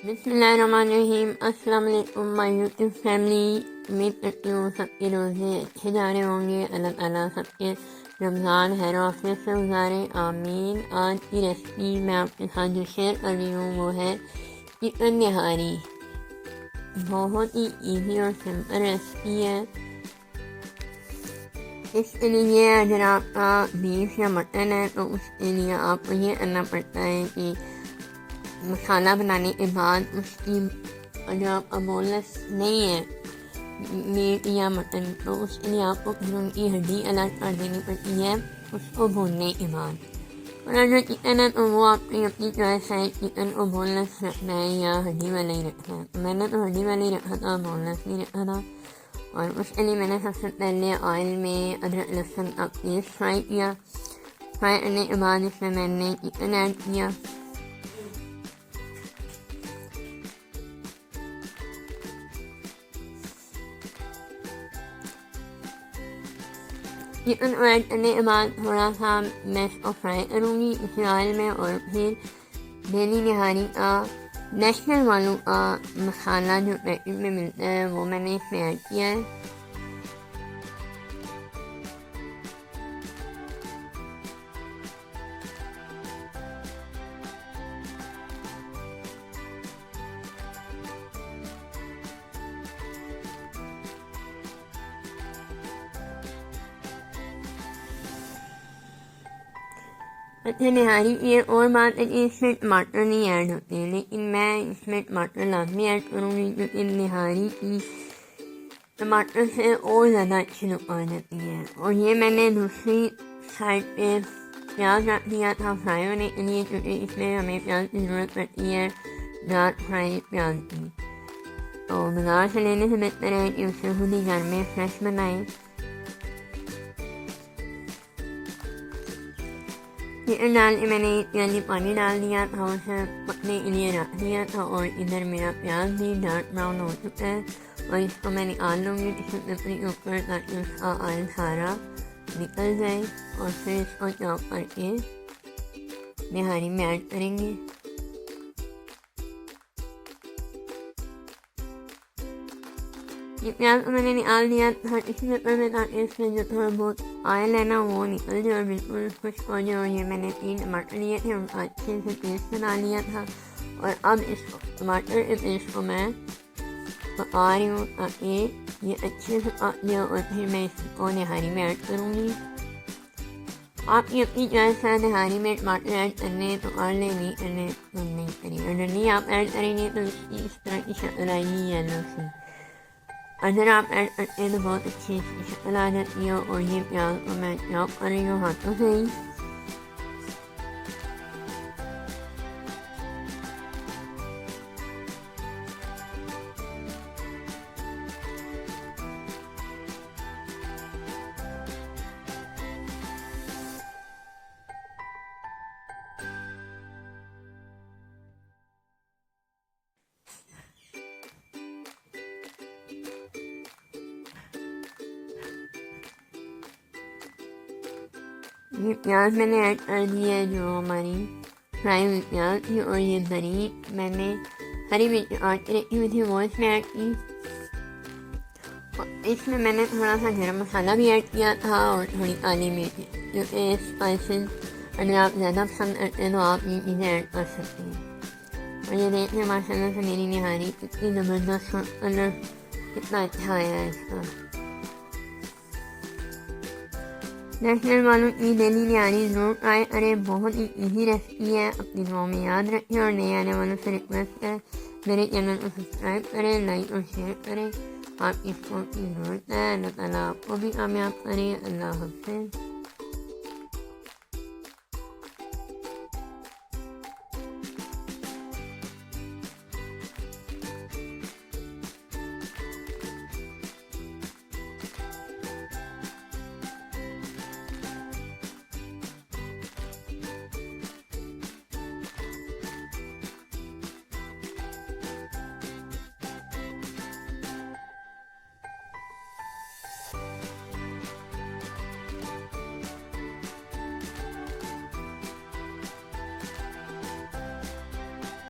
बिस्मिल्लाहिर्रहमानिर्रहीम। अस्सलाम वालेकुम माय यूट्यूब फैमिली। उम्मीद करती हूँ सबके रोज़े अच्छे जा रहे होंगे। अल्लाह ताला सबके रमज़ान खैर आफियत से गुजारे, आमीन। आज की रेसिपी मैं आपके साथ जो शेयर कर रही हूँ वो है चिकन निहारी। बहुत ही इजी और सिंपल रेसिपी है। इसके लिए अगर आपका बीफ या मटन है तो उसके लिए आपको ये करना पड़ता है कि मसाला बनाने के बाद उसकी अगर आपका बोनलेस नहीं है मीट या मटन तो उसके लिए आपको फिर उनकी हड्डी अलग कर देनी पड़ती है उसको भूनने के बाद। और अगर चिकन है तो वो आपकी अपनी चॉइस है, चिकन को बोनलेस रखना है या हड्डी वाला ही रखना है। मैंने तो हड्डी वाला ही रखा था, बोनलेस नहीं रखा था। और उसके लिए मैंने सबसे पहले ऑयल में अदरक लहसुन का पेस्ट फ्राई किया। फ्राई करने के बाद इसमें मैंने चिकन ऐड किया। चिकन को ऐड करने के बाद थोड़ा सा मैं इसको फ्राई करूँगी इसी ऑयल में। और फिर डेली निहारी का नेशनल वालों का मसाला जो पैकेट में मिलता है वो मैंने इसमें ऐड किया है। अच्छा, निहारी की और बात है कि इसमें टमाटर नहीं ऐड होते हैं, लेकिन मैं इसमें टमाटर लाजमी ऐड करूँगी क्योंकि निहारी की टमाटर से और ज़्यादा अच्छी लुक आ जाती है। और ये मैंने दूसरी साइड पे प्याज रख दिया था फ्राई होने के लिए क्योंकि इसमें हमें प्याज की ज़रूरत पड़ती है, डार्क फ्राई प्याज की। तो बाज़ार से लेने से बेहतर है कि उसे खुद ही घर में फ्रेश बनाएं। चिकन डाल के मैंने यानी पानी डाल दिया था, उसे पकने के लिए रख दिया था। और इधर मेरा प्याज भी डार्क ब्राउन हो चुका है और इसको मैं निकाल लूँगी टिश्यू पेपर के ऊपर ताकि उसका ऑयल सारा निकल जाए। और फिर इसको चॉप करके निहारी में ऐड करेंगे। ये प्याज को मैंने निकाल दिया था टिश्यू पेपर में ताकि इसमें जो थोड़ा बहुत ऑयल है ना वो निकल जाए और बिल्कुल खुश्क हो जाए। और ये मैंने 3 टमाटर लिए थे, उनका अच्छे से पेस्ट बना लिया था। और अब इस टमाटर के पेस्ट को मैं पका रही हूँ ताकि ये अच्छे से पक जाए। और फिर मैं इसको निहारी में ऐड करूँगी। आपकी अपनी चॉइस है, निहारी में टमाटर ऐड करने तो और ले नहीं करने तो नहीं करिए। अगर नहीं आप ऐड करेंगे तो इसकी इस तरह की शक्ल आएगी येलो सी। अगर आप ऐड करते हैं तो बहुत अच्छी शक्ल आ जाती है। और ये प्याज को मैं चॉप कर रही हूँ हाथों से ही। ये प्याज मैंने ऐड कर दी है जो हमारी फ्राई हुई प्याज थी। और ये दरी मैंने हरी मिर्च काट के रखी हुई थी वो इसमें ऐड की। और इसमें मैंने थोड़ा सा गरम मसाला भी ऐड किया था और थोड़ी काली मिर्च, जो स्पाइसेस अगर आप ज़्यादा पसंद करते हैं तो आप ये चीज़ें ऐड कर सकते हैं। और ये देखिए माशाल्लाह से मेरी निहारी कितनी ज़बरदस्त कलर कितना अच्छा आया है इसका। नेशनल वालों की डेली निहारी ज़रूर ट्राई करें, बहुत ही इजी रेसिपी है। अपनी दुआ में याद रखें और नए आने वालों से रिक्वेस्ट है मेरे चैनल को सब्सक्राइब करें, लाइक और शेयर करें। आपकी सपोर्ट की ज़रूरत है। अल्लाह ताला आपको भी कामयाब करें। अल्लाह हाफ़िज़।